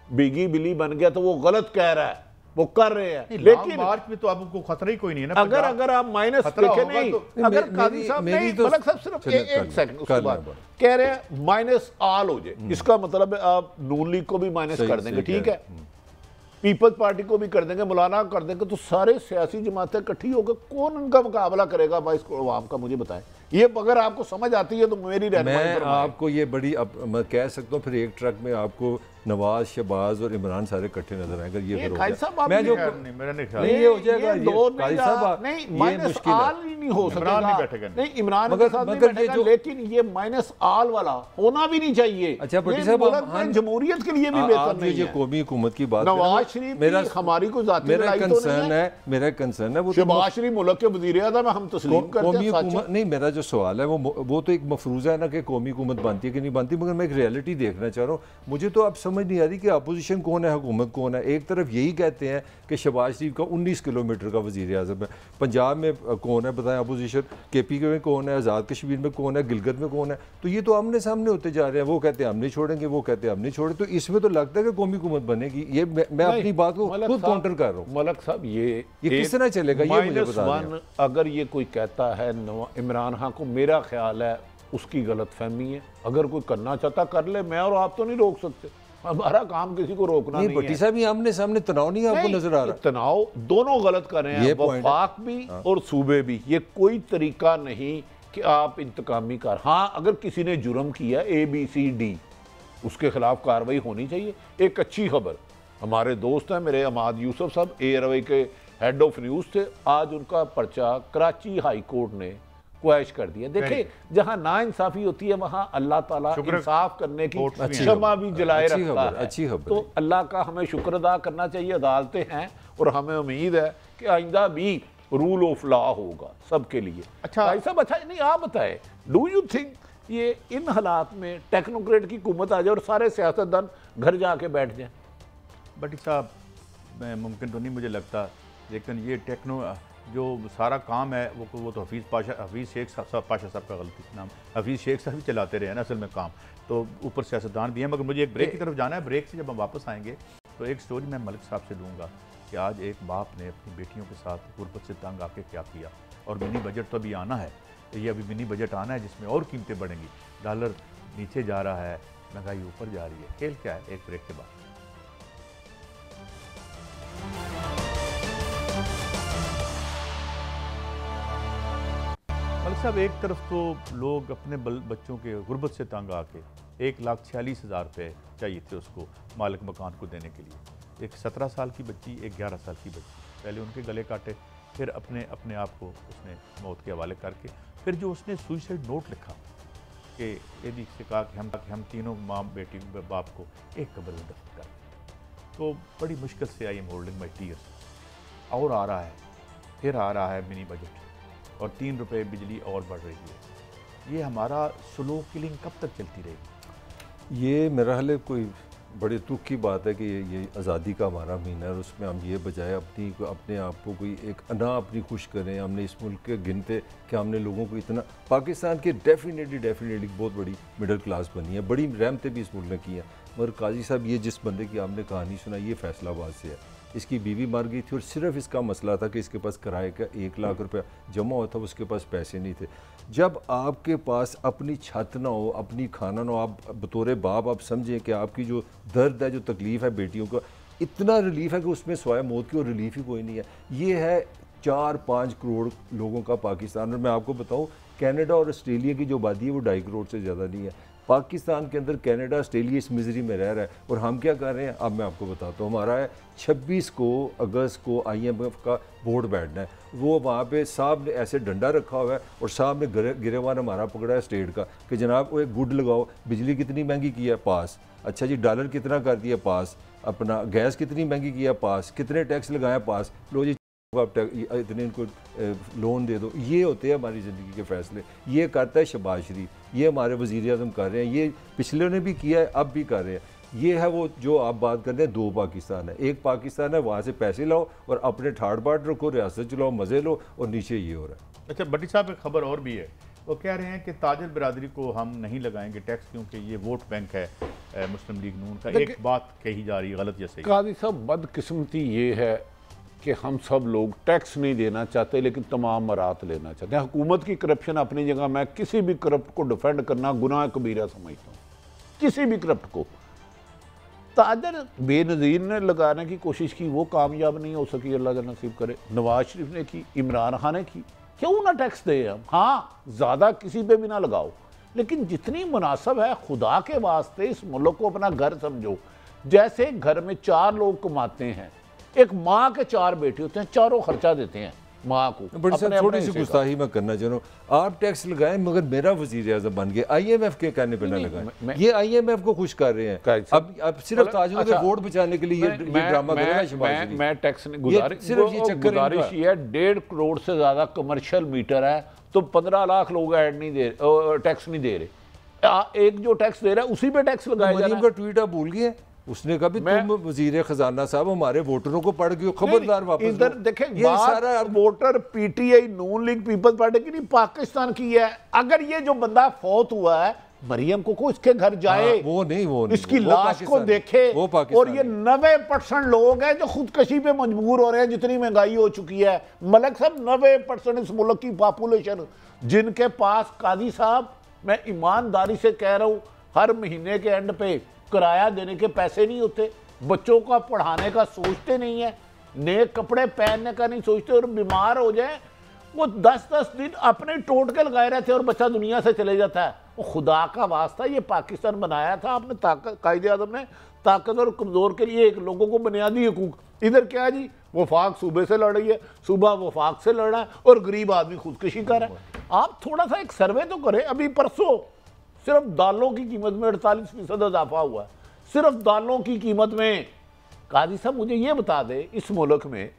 बिगी बिली बन गया तो वो गलत कह रहा है, वो कर रहे हैं। लेकिन मार्च में तो आपको खतरा ही कोई नहीं है ना। अगर आप माइनस देखें, नहीं तो अगर कादी साहब नहीं, मलक साहब सिर्फ एक सेकंड, उसके बाद कह रहे हैं माइनस आल हो जाए, इसका मतलब है आप नून लीग को भी माइनस कर देंगे, ठीक है, पीपल्स पार्टी को भी कर देंगे, मौलाना कर देंगे, तो सारे सियासी जमातें इकट्ठी होकर कौन उनका मुकाबला करेगा भाई अवाम का? मुझे बताएं। ये अगर आपको समझ आती है तो मेरी मैं आपको ये बड़ी मैं कह सकता हूँ, फिर एक ट्रक में आपको नवाज, शहबाज और इमरान सारे इकट्ठे नजर आएंगे। ये फिर मैं जो नहीं, ये हो जाएगा, माइनस आल नहीं हो सकेगा, नहीं इमरान के साथ नहीं बैठेगा, लेकिन ये माइनस आल वाला होना भी नहीं चाहिए। अच्छा भट्टी साहब, जमहूरियत के लिए भी बेहतर नहीं है। कौमी हुकूमत की बात, नवाज शरीफ मेरा हमारी कोई जाती मेरा कंसर्न है वो शहबाज शरीफ मुल्क के वज़ीर-ए-आज़म हम तस्लीम करते हैं। नहीं, मेरा जो सवाल है वो तो एक मफरूज़ा है ना कि कौमी हुकूमत बनती है कि नहीं बनती, मगर मैं एक रियलिटी देखना चाह रहा हूँ। मुझे तो अब समझ नहीं आ रही कि अपोजिशन कौन है, हुकूमत कौन है। एक तरफ यही कहते हैं कि शहबाज शरीफ का 19 किलोमीटर का वज़ीर-ए-आज़म है, पंजाब में कौन है बताएं अपोजिशन, KP में कौन है, आज़ाद कश्मीर में कौन है, गिलगित में कौन है। तो ये तो आमने सामने होते जा रहे हैं। वो कहते हैं हम नहीं छोड़ेंगे, वो कहते हैं हम नहीं छोड़े। तो इसमें तो लगता है कि कौमी हुकूमत बनेगी। ये मैं अपनी बात को खुद काउंटर कर रहा हूँ। मलक साहब, ये किस तरह चलेगा ये मुझे बता दें। अगर ये कोई कहता है इमरान खान को, मेरा ख्याल है उसकी गलत फहमी है। अगर कोई करना चाहता कर ले, मैं और आप तो नहीं रोक सकते, हमारा काम किसी को रोकना नहीं है। भट्टी साहब, ये आमने सामने तनाव नहीं आपको नजर आ रहा? तनाव दोनों गलत कर रहे हैं, वफाक भी और सूबे भी। ये कोई तरीका नहीं कि आप इंतकामी कर, हाँ अगर किसी ने जुर्म किया ABCD, उसके खिलाफ कार्रवाई होनी चाहिए। एक अच्छी खबर, हमारे दोस्त हैं मेरे अमाद यूसुफ साहब, एयरवे के हेड ऑफ न्यूज़ थे, आज उनका पर्चा कराची हाई कोर्ट ने क्वैश कर दिया। देखिए, जहां ना इंसाफी होती है वहां अल्लाह ताला इंसाफ करने की क्षमा भी जलाए रखता है। अच्छी खबर, तो अल्लाह का हमें शुक्र अदा करना चाहिए। अदालतें हैं और हमें उम्मीद है कि आइंदा भी रूल ऑफ लॉ होगा सबके लिए। अच्छा भाई साहब, अच्छा नहीं आप बताए, डू यू थिंक ये इन हालात में टेक्नोक्रेट की हुकूमत आ जाए और सारे सियासतदान घर जाके बैठ जाए? भट्टी साहब, मुमकिन तो नहीं मुझे लगता, लेकिन ये जो सारा काम है वो तो हफीज़ शेख पाशा साहब का गलती नाम, हफीज़ शेख साहब ही चलाते रहे हैं ना असल में काम, तो ऊपर सियासतदान भी हैं। मगर मुझे एक ब्रेक की तरफ जाना है। ब्रेक से जब हम वापस आएंगे तो एक स्टोरी मैं मलिक साहब से लूँगा कि आज एक बाप ने अपनी बेटियों के साथ गुरबत से तंग आके क्या किया। और मिनी बजट तो अभी आना है, ये अभी मिनी बजट आना है जिसमें और कीमतें बढ़ेंगी, डॉलर नीचे जा रहा है, महंगाई ऊपर जा रही है। खेल क्या है, एक ब्रेक के बाद। मलिक साहब, एक तरफ तो लोग अपने बच्चों के गुर्बत से तंग आके 1,46,000 रुपये चाहिए थे उसको मालिक मकान को देने के लिए। एक 17 साल की बच्ची, एक 11 साल की बच्ची, पहले उनके गले काटे, फिर अपने अपने आप को उसने मौत के हवाले करके फिर जो उसने सुइसाइड नोट लिखा कि यदि से कहा कि हम तीनों माँ बेटी बाप को एक कब्र में दफन कर दें। तो बड़ी मुश्किल से I am holding my tears. और आ रहा है, फिर आ रहा है मिनी बजट और 3 रुपये बिजली और बढ़ रही है। ये हमारा स्लो किलिंग कब तक चलती रहेगी? ये मेरा ख्याल है कोई बड़े दुख की बात है कि ये आज़ादी का हमारा महीना है और उसमें हम ये बजाय अपने आप को कोई एक अना अपनी खुश करें। हमने इस मुल्क के गिनते कि हमने लोगों को इतना, पाकिस्तान के डेफिनेटली बहुत बड़ी मिडिल क्लास बनी है, बड़ी रहमतें भी इस मुल्क ने की हैं। मगर काजी साहब, ये जिस बंदे की आपने कहानी सुनाई ये फैसलाबाद से है। इसकी बीवी मर गई थी और सिर्फ इसका मसला था कि इसके पास किराए का 1 लाख रुपया जमा हुआ था, उसके पास पैसे नहीं थे। जब आपके पास अपनी छत ना हो, अपनी खाना ना हो, आप बतौर बाप आप समझें कि आपकी जो दर्द है, जो तकलीफ़ है बेटियों को, इतना रिलीफ है कि उसमें सिवाय मौत की और रिलीफ ही कोई नहीं है। ये है 4-5 करोड़ लोगों का पाकिस्तान। और मैं आपको बताऊँ, कनाडा और ऑस्ट्रेलिया की जो आबादी है वो 2.5 करोड़ से ज़्यादा नहीं है। पाकिस्तान के अंदर कनाडा, ऑस्ट्रेलिया इस मिजरी में रह रहा है और हम क्या कर रहे हैं अब मैं आपको बताता हूँ। हमारा है 26 अगस्त को IMF का बोर्ड बैठना है। वो वहाँ पे साहब ने ऐसे डंडा रखा हुआ है और साहब ने गिरेवान हमारा पकड़ा है स्टेट का कि जनाब वो एक गुड लगाओ, बिजली कितनी महंगी की है, पास। अच्छा जी, डॉलर कितना कर दिया, पास। अपना गैस कितनी महंगी किया, पास। कितने टैक्स लगाए, पास। लो जी आप इतने इनको लोन दे दो। ये होते हैं हमारी ज़िंदगी के फ़ैसले। ये करता है शहबाज शरीफ, ये हमारे वज़ीर आज़म कर रहे हैं, ये पिछले ने भी किया है, अब भी कर रहे हैं। ये है वो जो आप बात करते हैं, 2 पाकिस्तान है। एक पाकिस्तान है वहाँ से पैसे लाओ और अपने ठाड़ बाट रखो, रियासत चलाओ, मज़े लो, और नीचे ये हो रहा है। अच्छा भट्टी साहब, एक खबर और भी है, वो कह रहे हैं कि ताजिर बिरादरी को हम नहीं लगाएंगे टैक्स क्योंकि ये वोट बैंक है मुस्लिम लीग नून का। एक बात कही जा रही है, गलत या सही? काजी साहब, बदकिस्मती ये है कि हम सब लोग टैक्स नहीं देना चाहते लेकिन तमाम मरात लेना चाहते हैं। हुकूमत की करप्शन अपनी जगह, मैं किसी भी करप्ट को डिफेंड करना गुनाह कबीरा समझता हूँ, किसी भी करप्ट को। ताजर बेनज़ीर ने लगाने की कोशिश की, वो कामयाब नहीं हो सकी, अल्लाह का नसीब करे। नवाज शरीफ ने की, इमरान खान ने की, क्यों ना टैक्स दे हम। हाँ, ज़्यादा किसी पे भी ना लगाओ, लेकिन जितनी मुनासिब है खुदा के वास्ते इस मुल्क को अपना घर समझो। जैसे घर में 4 लोग कमाते हैं, एक माँ के 4 बेटे होते हैं, चारों खर्चा देते हैं माँ को। बड़ी थोड़ी सी गुस्ताखी मैं करना चाह रहा हूँ, आप टैक्स लगाएं मगर मेरा वज़ीर आज़म बन गया, IMF के कहने पे ना लगाएं। ये IMF को खुश कर रहे हैं। अब सिर्फ ताजिरों के वोट बचाने के लिए ये ड्रामा करेगा शहबाज शरीफ। मैं टैक्स गुजारिश ये है, 1.5 करोड़ से ज़्यादा कमर्शियल मीटर है, तो 15 लाख लोग ऐड नहीं दे, टैक्स नहीं दे रहे। एक जो टैक्स दे रहा है उसी पे टैक्स लगाया जा रहा है। का ट्वीट आप भूल गए, उसने कहा भी तुम वजीर खजाना साहब हमारे वोटरों को पढ़ के खबरदार वापस इधर देखें, ये सारा वोटर PTI नून लीग पीपल्स पार्टी की नहीं, पाकिस्तान की है। अगर ये जो बंदा फौत हुआ है मरियम को इसके घर जाए, वो नहीं इसकी लाश को देखे। और ये 90% लोग हैं जो खुदकशी पे मजबूर हो रहे हैं, जितनी महंगाई हो चुकी है। मलक साहब, 90% इस मुल्क की पॉपुलेशन जिनके पास, काजी साहब मैं ईमानदारी से कह रहा हूँ, हर महीने के एंड पे किराया देने के पैसे नहीं होते, बच्चों का पढ़ाने का सोचते नहीं है, नए कपड़े पहनने का नहीं सोचते, और बीमार हो जाए वो 10-10 दिन अपने टोट के लगाए रहते हैं और बच्चा दुनिया से चले जाता है। वो खुदा का वास्ता, ये पाकिस्तान बनाया था आपने, कायदे आज़म ने ताकत और कमज़ोर के लिए एक लोगों को बुनियादी हकूक। इधर क्या है जी, वफाक सूबे से लड़ रही है, सूबा वफाक से लड़ रहा है और गरीब आदमी खुदकशी कर रहा है। आप थोड़ा सा एक सर्वे तो करें। अभी परसों सिर्फ दालों की कीमत में 48% इजाफा हुआ है, सिर्फ दालों की कीमत में। काजी साहब मुझे ये बता दें, इस मुल्क में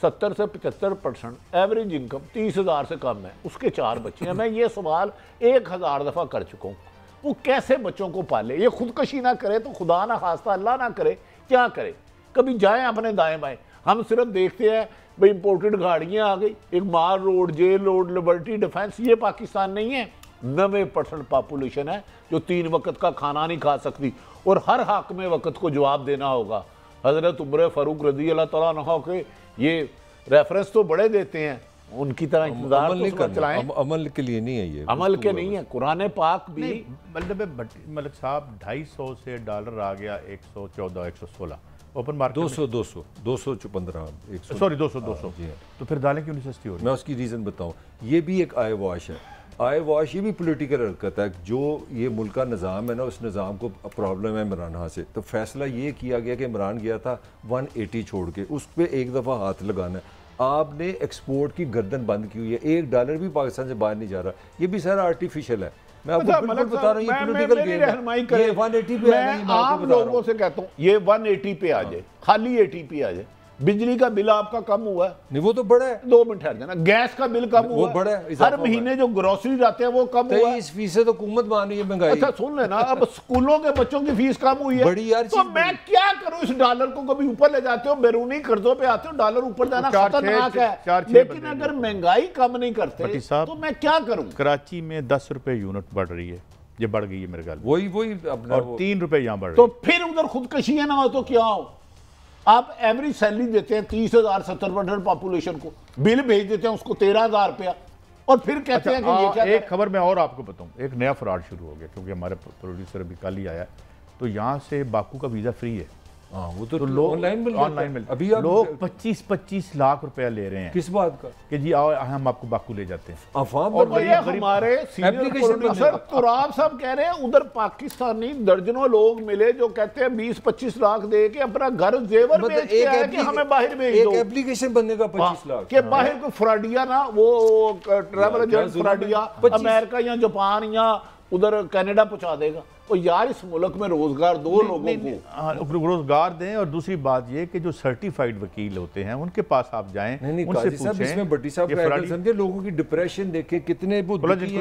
70 से 75% एवरेज इनकम 30,000 से कम है, उसके 4 बच्चे हैं। मैं ये सवाल 1000 दफ़ा कर चुका हूँ, वो कैसे बच्चों को पाले? ये खुदकशी ना करे तो खुदा ना खास्ता अल्लाह ना करे, क्या करे? कभी जाएं अपने दाएं बाएं। हम सिर्फ देखते हैं भाई इंपोर्टेड गाड़ियाँ आ गई, एक मार road, jail road, liberty defence. ये पाकिस्तान नहीं है। 90% पॉपुलेशन है जो 3 वक्त का खाना नहीं खा सकती, और हर हक में वक्त को जवाब देना होगा। हज़रत उमर फारूक रज़ी अल्लाह तआला अन्हु के ये रेफरेंस तो बड़े देते हैं, उनकी तरह इंतजार तो चलाएं। अमल के लिए नहीं है, ये अमल के नहीं है। कुरान पाक भी मतलब मलिक साहब 250 से डॉलर आ गया 114, 116 ओपन मार्केट 200, 215, सॉरी 200। तो फिर दालें क्यों नहीं सस्ती हो रही? मैं उसकी रीज़न बताऊँ, ये भी एक आई वॉश है। आई वॉश ये भी पोलिटिकल हरकत है। जो ये मुल्क का निज़ाम है ना, उस निज़ाम को प्रॉब्लम है इमरान खान से, तो फैसला ये किया गया कि इमरान गया था 180 छोड़ के, उस पर एक दफ़ा हाथ लगाना है। आपने एक्सपोर्ट की गर्दन बंद की हुई है, $1 भी पाकिस्तान से बाहर नहीं जा रहा, ये भी सारा आर्टिफिशियल है। मैं आपको बिल्कुल बता रहा हूँ, ये पॉलिटिकल गेम है। ये 180 पे आ गई, मैं आम लोगों से कहता हूँ ये 180 पे आ जाए, खाली 80 पे आ जाए। बिजली का बिल आपका कम हुआ है? नहीं, वो तो बड़ा है। 2 मिनट ठहर जाना। गैस का बिल कम हुआ वो बड़ा है, हर महीने जो ग्रोसरी जाते हैं वो कम हुआ है। 23% तो हुकूमत मान रही है महंगाई। अच्छा सुन लेना, अब स्कूलों के बच्चों की फीस कम हुई है, बड़ी यार तो मैं क्या करूं? इस डॉलर को कभी ऊपर ले जाते हो, बैरूनी कर्जों पे आते हो, डॉलर ऊपर जाना खतरनाक है, लेकिन अगर महंगाई कम नहीं करते तो मैं क्या करूं? कराची में 10 रुपए यूनिट बढ़ रही है, ये बढ़ गई है मेरे ख्याल में, वही अपना, और 3 रुपए यहाँ बढ़ रही तो है। फिर उधर खुदकशियां ना हो तो क्या हो? आप एवरेज सैलरी देते हैं 30,000 70% पॉपुलेशन को, बिल भेज देते हैं उसको 13,000 रुपया, और फिर कहते हैं कि ये क्या एक खबर मैं और आपको बताऊं, एक नया फ्रॉड शुरू हो गया, क्योंकि हमारे प्रोड्यूसर अभी कल ही आया, तो यहाँ से बाकू का वीज़ा फ्री है। हाँ, वो तो लोग ऑनलाइन मिल अभी लोग 25-25 लाख रुपया ले रहे हैं। किस बात का कि जी आओ हम आपको बाकू ले जाते हैं। अफवाह और ये हमारे सीनियर प्रोड्यूसर तुराब साहब कह रहे हैं उधर पाकिस्तानी दर्जनों लोग मिले जो कहते हैं 20-25 लाख दे के अपना घर जेवर बेच के आए कि हमें बाहर भेज दो। एक एप्लीकेशन बनने का 25 लाख के बाहर को फ्रॉडिया ना, वो ट्रैवल एजेंट फ्रॉडिया अमेरिका या जापान या उधर कनाडा पहुंचा देगा। और यार इस मुल्क में रोजगार दो लोगों को रोजगार दें, और दूसरी बात ये कि जो सर्टिफाइड वकील होते हैं उनके पास आप जाएं, उनसे पूछें। इसमें भट्टी साहब का एंगल समझे, लोगों की डिप्रेशन देखें कितने वो क्लोजिंग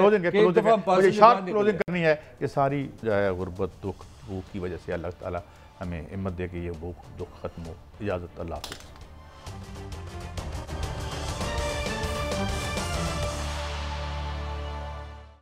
करनी है। ये सारी जो है गुर्बत दुख वो की वजह से अल्लाह ताला हमें हिम्मत दे कि ये वो दुख खत्म हो। इजाज़त, अल्लाह हाफ़िज़।